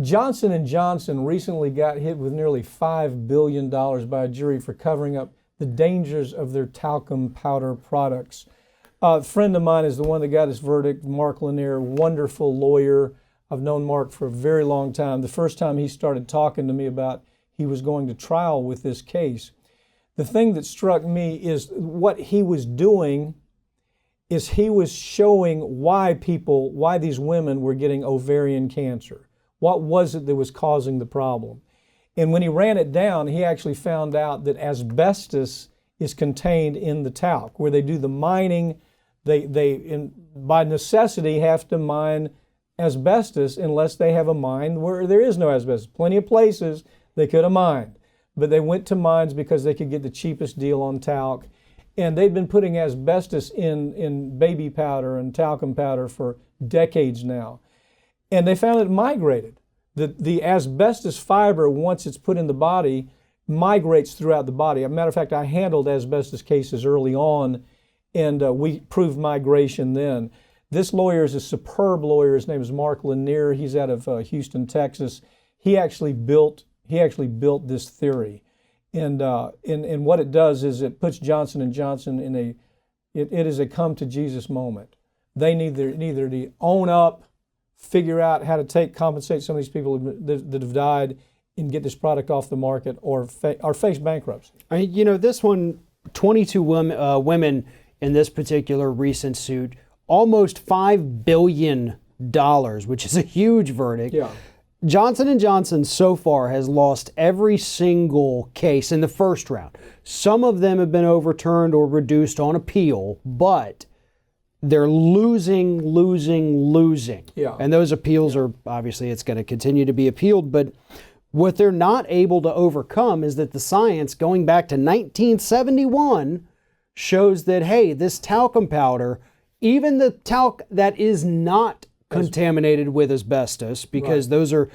Johnson & Johnson recently got hit with nearly $5 billion by a jury for covering up the dangers of their talcum powder products. A friend of mine is the one that got his verdict, Mark Lanier, wonderful lawyer. I've known Mark for a very long time. The first time he started talking to me about he was going to trial with this case, the thing that struck me is what he was doing is he was showing why these women were getting ovarian cancer. What was it that was causing the problem? And when he ran it down, he actually found out that asbestos is contained in the talc. Where they do the mining, they by necessity have to mine asbestos unless they have a mine where there is no asbestos. Plenty of places they could have mined, but they went to mines because they could get the cheapest deal on talc. And they've been putting asbestos in baby powder and talcum powder for decades now. And they found it migrated. The asbestos fiber, once it's put in the body, migrates throughout the body. As a matter of fact, I handled asbestos cases early on, and we proved migration then. This lawyer is a superb lawyer. His name is Mark Lanier. He's out of Houston, Texas. He actually built this theory. And what it does is it puts Johnson & Johnson in it is a come to Jesus moment. They need to own up, figure out how to compensate some of these people that have died and get this product off the market or face bankruptcy. This one, 22 women in this particular recent suit, almost $5 billion, which is a huge verdict. Yeah. Johnson & Johnson so far has lost every single case in the first round. Some of them have been overturned or reduced on appeal, but they're losing. Yeah. And those appeals are, obviously, it's going to continue to be appealed, but what they're not able to overcome is that the science going back to 1971 shows that, hey, this talcum powder, even the talc that is not contaminated with asbestos, because those are,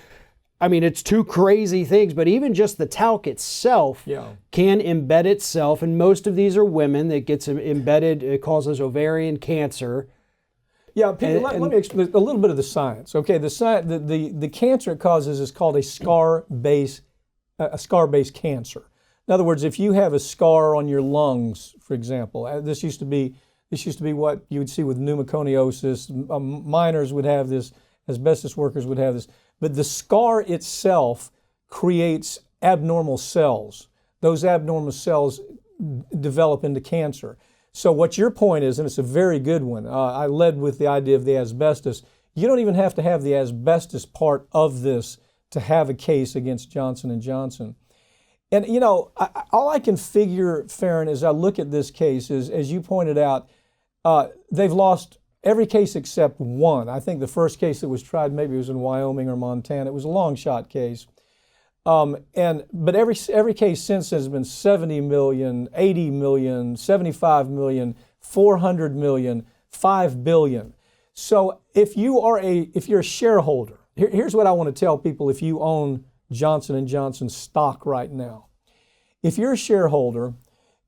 it's two crazy things, but even just the talc itself can embed itself, and most of these are women that gets embedded. It causes ovarian cancer. Yeah, Peter, let me explain a little bit of the science. Okay, the cancer it causes is called a scar-based cancer. In other words, if you have a scar on your lungs, for example, this used to be what you would see with pneumoconiosis. Miners would have this, asbestos workers would have this. But the scar itself creates abnormal cells. Those abnormal cells develop into cancer. So what your point is, and it's a very good one, I led with the idea of the asbestos. You don't even have to have the asbestos part of this to have a case against Johnson & Johnson. And, all I can figure, Farron, as I look at this case is, as you pointed out, they've lost every case except one. I think the first case that was tried, maybe it was in Wyoming or Montana. It was a long shot case. But every case since has been 70 million, 80 million, 75 million, 400 million, 5 billion. So if you're a shareholder, here's what I want to tell people if you own Johnson & Johnson stock right now. If you're a shareholder,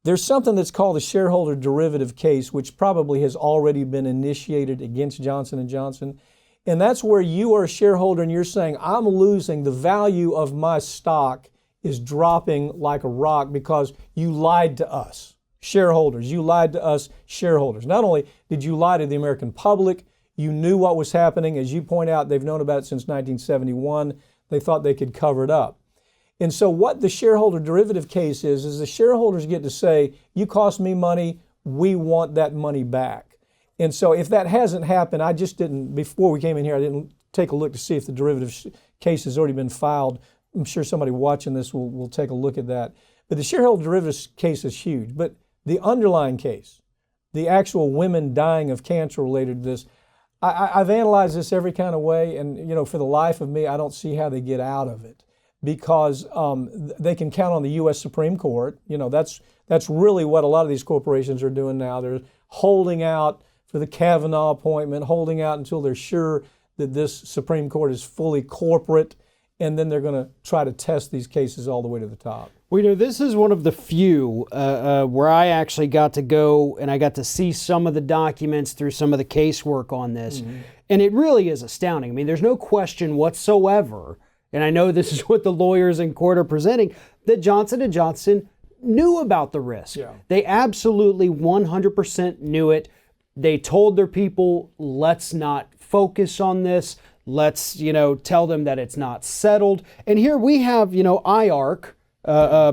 there's something that's called a shareholder derivative case, which probably has already been initiated against Johnson & Johnson. And that's where you are a shareholder and you're saying, I'm losing, the value of my stock is dropping like a rock because you lied to us, shareholders. You lied to us, shareholders. Not only did you lie to the American public, you knew what was happening. As you point out, they've known about it since 1971. They thought they could cover it up. And so what the shareholder derivative case is the shareholders get to say, you cost me money, we want that money back. And so if that hasn't happened, I just didn't, before we came in here, I didn't take a look to see if the derivative case has already been filed. I'm sure somebody watching this will take a look at that. But the shareholder derivative case is huge. But the underlying case, the actual women dying of cancer related to this, I've analyzed this every kind of way, and for the life of me, I don't see how they get out of it. Because they can count on the U.S. Supreme Court. That's really what a lot of these corporations are doing now. They're holding out for the Kavanaugh appointment, holding out until they're sure that this Supreme Court is fully corporate, and then they're going to try to test these cases all the way to the top. Well, this is one of the few where I actually got to go and I got to see some of the documents through some of the casework on this. Mm-hmm. And it really is astounding. There's no question whatsoever and I know this is what the lawyers in court are presenting, that Johnson & Johnson knew about the risk. Yeah. They absolutely 100% knew it. They told their people, let's not focus on this. Let's, tell them that it's not settled. And here we have, IARC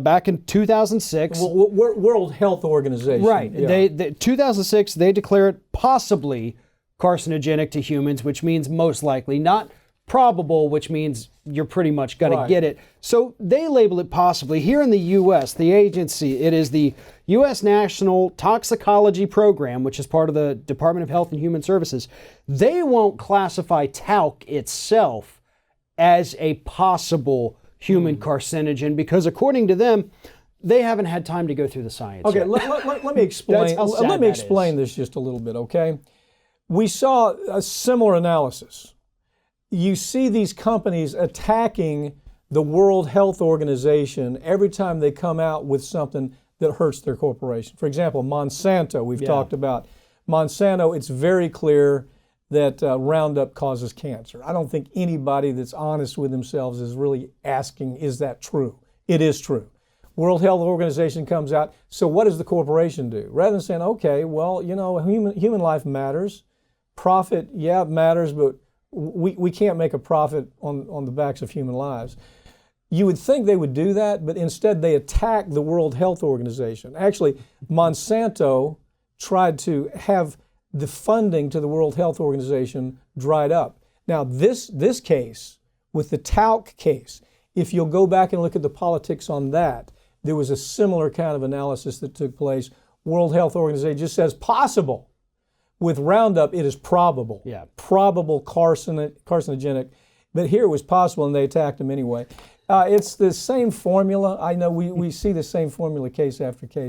back in 2006. World Health Organization. Right. Yeah. 2006, they declare it possibly carcinogenic to humans, which means most likely, not probable, which means you're pretty much going to get it. So they label it possibly. Here in the U.S., the agency, it is the U.S. National Toxicology Program, which is part of the Department of Health and Human Services. They won't classify talc itself as a possible human carcinogen because, according to them, they haven't had time to go through the science. Okay, yet. let me explain. That's how sad Let me that explain is. this just a little bit, okay? We saw a similar analysis. You see these companies attacking the World Health Organization every time they come out with something that hurts their corporation. For example, Monsanto, we've talked about. Monsanto, it's very clear that Roundup causes cancer. I don't think anybody that's honest with themselves is really asking, is that true? It is true. World Health Organization comes out, so what does the corporation do? Rather than saying, okay, well, human life matters. Profit, yeah, it matters, but we can't make a profit on the backs of human lives. You would think they would do that, but instead they attack the World Health Organization. Actually, Monsanto tried to have the funding to the World Health Organization dried up. Now, this case, with the talc case, if you'll go back and look at the politics on that, there was a similar kind of analysis that took place. World Health Organization just says possible. With Roundup, it is probable. Yeah. Probable carcinogenic. But here it was possible, and they attacked him anyway. It's the same formula. I know we see the same formula case after case.